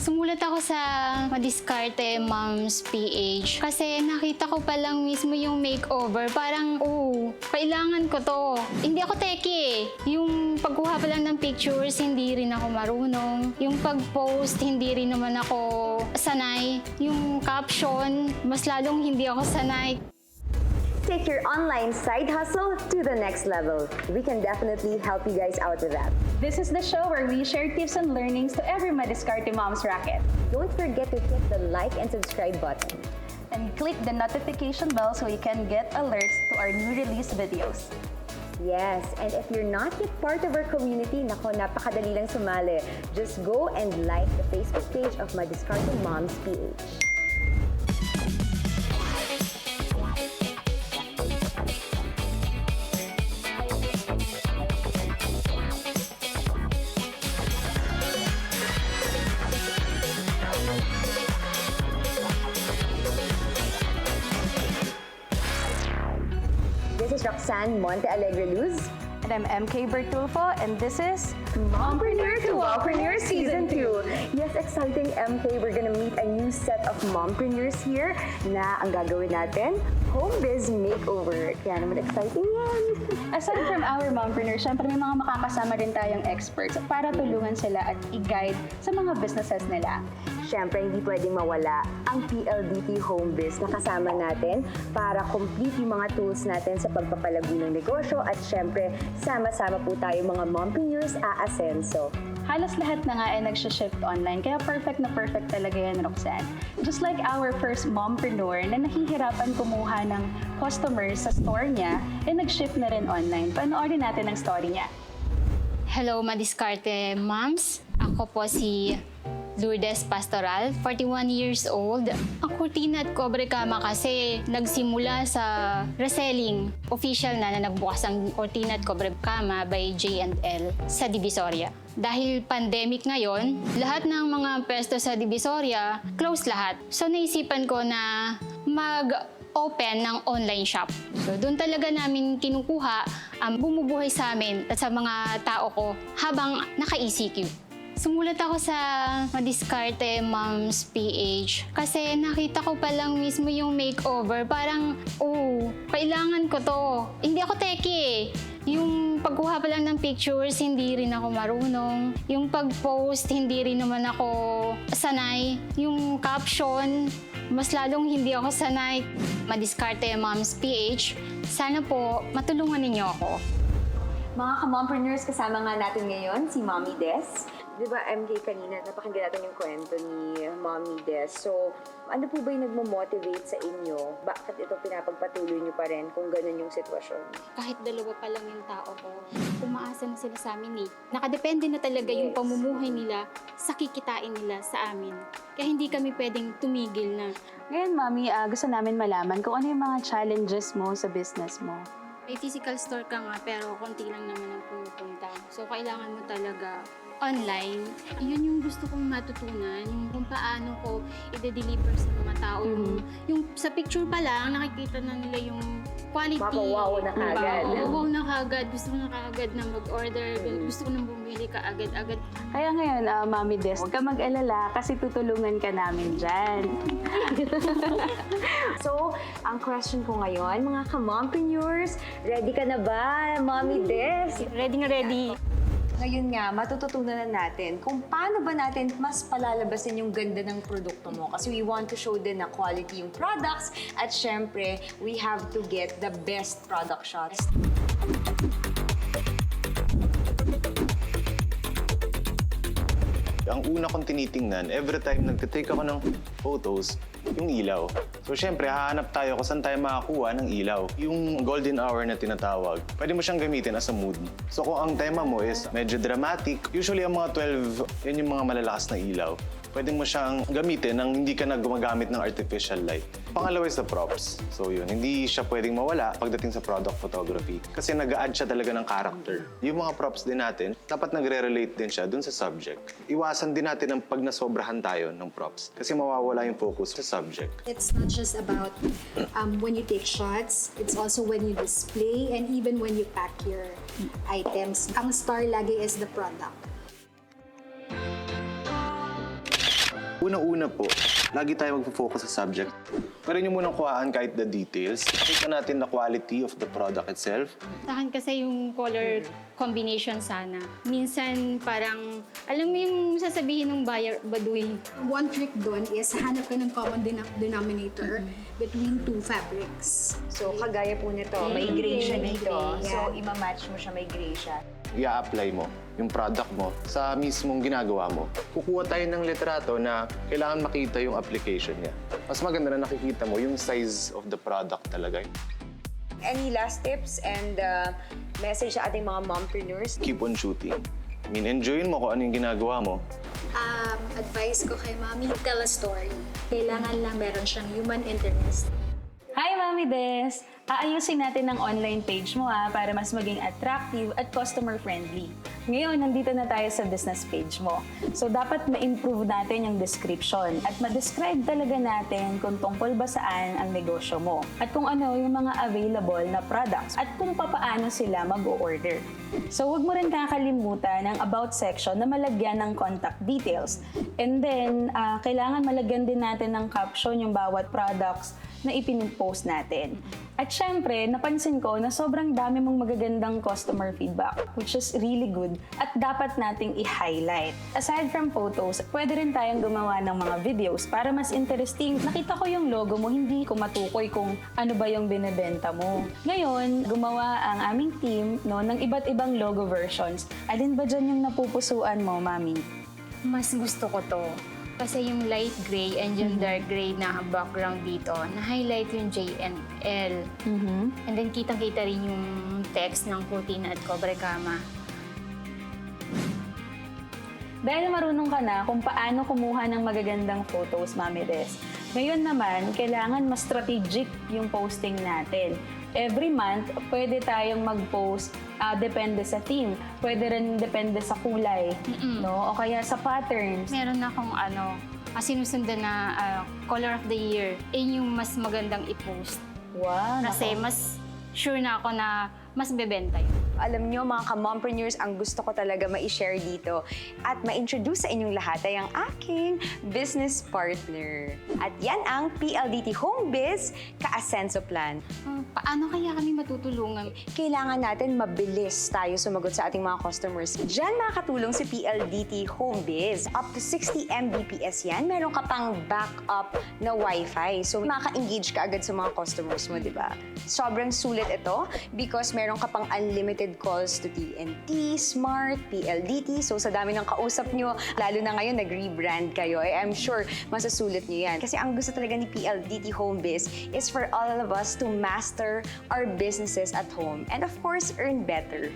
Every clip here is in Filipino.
Sumulat ako sa Madiskarte Moms PH kasi nakita ko pa lang mismo yung makeover. Parang, kailangan ko to. Hindi ako teki eh. Yung pagkuha pa lang ng pictures, hindi rin ako marunong. Yung pag-post, hindi rin naman ako sanay. Yung caption, mas lalong hindi ako sanay. Take your online side hustle to the next level. We can definitely help you guys out with that. This is the show where we share tips and learnings to every Madiskarte Moms racket. Don't forget to hit the like and subscribe button. And click the notification bell so you can get alerts to our new release videos. Yes, and if you're not yet part of our community, nako, napakadali lang sumali. Just go and like the Facebook page of Madiskarte Moms PH. This is Roxanne montealegre-luz. And I'm MK Bertulfo, and this is Mompreneur to Wowpreneur Season 2. Yes, exciting MK. We're gonna meet a new set of mompreneurs here na ang gagawin natin, home biz makeover. Kaya naman exciting yan. Aside from our mompreneur, syempre may mga makakasama din tayong experts para tulungan sila at i-guide sa mga businesses nila. Siyempre, hindi pwedeng mawala ang PLDT Home Biz na kasama natin para complete yung mga tools natin sa pagpapalago ng negosyo at siyempre, sama-sama po tayo mga mompreneurs aasenso. Halos lahat na nga ay nagsha-shift online, kaya perfect na perfect talaga yan, Roxanne. Just like our first mompreneur na nahihirapan kumuha ng customers sa store niya, nag-shift na rin online. Panoorin natin ang story niya. Hello, Madiskarte Moms. Ako po si Lourdes Pastoral, 41 years old. Ang Kurtina at Kobrekama kasi nagsimula sa reselling. Official na nagbukas ang Kurtina at Kobrekama by JL sa Divisoria. Dahil pandemic ngayon, lahat ng mga pwesto sa Divisoria, close lahat. So naisipan ko na mag-open ng online shop. So doon talaga namin kinukuha ang bumubuhay sa amin at sa mga tao ko habang naka-ECQ. Sumulat ako sa Madiskarte Moms PH kasi nakita ko pa lang mismo yung makeover. Parang, kailangan ko to. Hindi ako teki eh. Yung pagkuha pa lang ng pictures, hindi rin ako marunong. Yung pag-post, hindi rin naman ako sanay. Yung caption, mas lalong hindi ako sanay. Madiskarte Moms PH, sana po matulungan ninyo ako. Mga ka-mompreneurs, kasama nga natin ngayon si Mommy Des. Di ba, MK, kanina, napakinggan natin yung kwento ni Mommy Des. So, ano po ba yung nagmo-motivate sa inyo? Bakit ito pinapagpatuloy nyo pa rin kung ganun yung sitwasyon? Kahit dalawa pa lang yung tao ko, umaasa na sila sa amin eh. Nakadepende na talaga yung pamumuhay nila sa kikitain nila sa amin. Kaya hindi kami pwedeng tumigil na. Ngayon, Mami, gusto namin malaman kung ano yung mga challenges mo sa business mo. May physical store ka nga pero konti lang naman ang pumupunta. So kailangan mo talaga online. Yun yung gusto kong matutunan, yung kung paano ko i-deliver sa mga tao. Yung sa picture pa lang, nakikita na nila yung quality. Wow na kagad. Wow na kagad. Gusto ko na kagad na mag-order. Gusto ko nang bumili ka agad-agad. Kaya ngayon, Mami Des, huwag ka mag-alala kasi tutulungan ka namin dyan. So, ang question ko ngayon, mga ka-mompreneurs, ready ka na ba, Mommy Des? Ready na ready. Ngayon nga, matututunan na natin kung paano ba natin mas palalabasin yung ganda ng produkto mo. Kasi we want to show din na quality yung products at syempre, we have to get the best product shots. Ang una kong tinitingnan, every time nagtitake ako ng photos, yung ilaw. So syempre, hahanap tayo kung saan tayo makakuha ng ilaw. Yung golden hour na tinatawag, pwede mo siyang gamitin as a mood. So kung ang tema mo is medyo dramatic, usually ang mga 12, yan yung mga malalakas na ilaw. Pwede mo siyang gamitin nang hindi ka na gumagamit ng artificial light. Pangalawa is the props. So yun, hindi siya pwedeng mawala pagdating sa product photography. Kasi nag-a-add siya talaga ng character. Yung mga props din natin, dapat nagre-relate din siya dun sa subject. Iwasan din natin ang pag nasobrahan tayo ng props. Kasi mawawala yung focus sa subject. It's not just about when you take shots, it's also when you display and even when you pack your items. Ang star lagi is the product. Unang-una po, lagi tayo magpo-focus sa subject. Pwede nyo munang kuhaan kahit the details. Pakita natin the quality of the product itself. Sa akin kasi yung color combination sana. Minsan parang, alam mo yung sasabihin ng buyer, baduy. One trick doon is hanap ka ng common denominator between two fabrics. So, kagaya po nito, may gray siya May dito. gray. So, ima-match mo siya, may gray siya. I-apply mo yung product mo sa mismong ginagawa mo. Kukuha tayo ng litrato na kailangan makita yung application niya. Mas maganda na nakikita mo yung size of the product talaga. Any last tips and message sa ating mga mompreneurs? Keep on shooting. I mean, enjoyin mo kung ano yung ginagawa mo. Advice ko kay Mami, tell a story. Kailangan lang meron siyang human interest. Hi, Mami Des! Aayusin natin ang online page mo para mas maging attractive at customer-friendly. Ngayon, nandito na tayo sa business page mo. So, dapat ma-improve natin yung description at ma-describe talaga natin kung tungkol ba saan ang negosyo mo at kung ano yung mga available na products at kung papaano sila mag-o-order. So, huwag mo rin kakalimutan ang about section na malagyan ng contact details. And then, kailangan malagyan din natin ng caption yung bawat products na ipin-post natin. At syempre, napansin ko na sobrang dami mong magagandang customer feedback, which is really good at dapat nating i-highlight. Aside from photos, pwede rin tayong gumawa ng mga videos para mas interesting. Nakita ko yung logo mo, hindi ko matukoy kung ano ba yung binebenta mo. Ngayon, gumawa ang aming team ng iba't ibang logo versions. Alin ba dyan yung napupusuan mo, Mami? Mas gusto ko to. Kasi yung light gray and yung dark gray na background dito, na-highlight yung JL. And then kitang-kita rin yung text ng Kurtina at Kobrekama. Dahil marunong ka na kung paano kumuha ng magagandang photos, Mami Des, ngayon naman, kailangan mas strategic yung posting natin. Every month, pwede tayong mag-post depende sa theme. Pwede rin depende sa kulay, no? O kaya sa patterns. Meron akong sinusundan na color of the year. Yung mas magandang i-post. Wow, Kasi nako. mas sure na ako na mas bebenta yun. Alam nyo, mga ka-mompreneurs, ang gusto ko talaga ma-share dito at ma-introduce sa inyong lahat ay ang aking business partner. At yan ang PLDT Home Biz Ka-Asenso Plan. Paano kaya kami matutulungan? Kailangan natin mabilis tayo sumagot sa ating mga customers. Diyan makakatulong si PLDT Home Biz. Up to 60 Mbps yan. Meron ka pang backup na Wi-Fi. So, maka-engage ka agad sa mga customers mo, di ba? Sobrang sulit ito because meron ka pang unlimited calls to TNT, Smart, PLDT. So, sa dami ng kausap nyo, lalo na ngayon, nag-rebrand kayo, I'm sure masasulit nyo yan. Kasi ang gusto talaga ni PLDT Home Biz is for all of us to master our businesses at home and of course, earn better.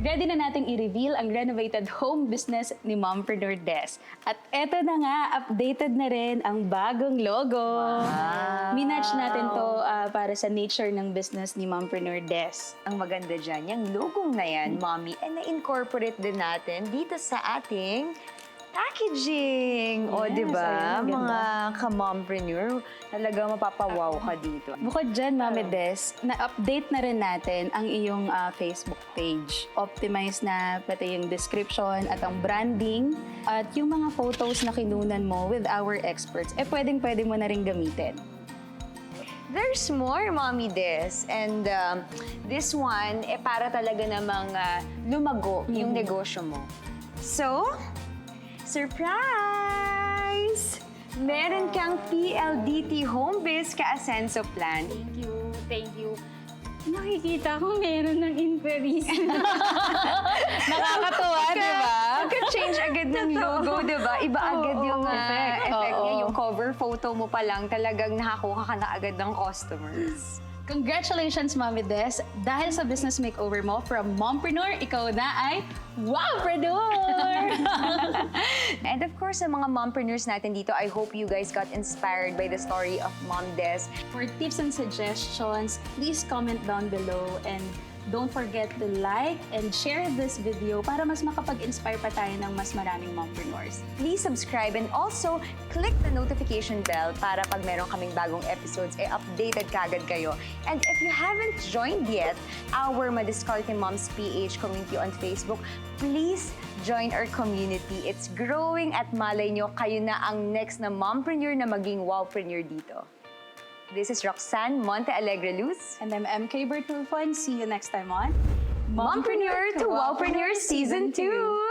Ready na nating i-reveal ang renovated home business ni Mompreneur Des. At eto na nga, updated na rin ang bagong logo. Wow. Minatch natin to para sa nature ng business ni Mompreneur Des. Ang maganda dyan, yung logong na yan, Mommy, and na-incorporate din natin dito sa ating packaging. O, Yes, di ba? ayan, ganda. Mga ka-mompreneur, talaga mapapawaw ka dito. Bukod dyan, Mami Des, na-update na rin natin ang iyong Facebook page. Optimize na pati yung description at ang branding at yung mga photos na kinunan mo with our experts, pwedeng-pwede mo na rin gamitin. There's more, Mommy Des. And this one, para talaga namang lumago yung negosyo mo. So, surprise! Meron kang PLDT Home Biz Ka-Asenso Plan. Thank you, thank you. Nakikita ko meron ng inquiries. Nakakatuwa, di ba? Pagka-change agad ng logo, di ba? Iba agad yung effect niya. Oo. Yung cover photo mo pa lang, talagang nakakuha ka na agad ng customers. Congratulations, Mami Des! Dahil sa business makeover mo from Mompreneur, ikaw na ay Wowpreneur! And of course, sa mga mompreneurs natin dito, I hope you guys got inspired by the story of Mom Des. For tips and suggestions, please comment down below and don't forget to like and share this video para mas makapag-inspire pa tayo ng mas maraming mompreneurs. Please subscribe and also click the notification bell para pag meron kaming bagong episodes, updated kagad kayo. And if you haven't joined yet our Madiskarte Moms PH community on Facebook, please join our community. It's growing at malay nyo, kayo na ang next na mompreneur na maging wowpreneur dito. This is Roxanne Montealegre-Luz. And I'm MK Bertulfo, and see you next time on Mompreneur to Wowpreneur Season 2!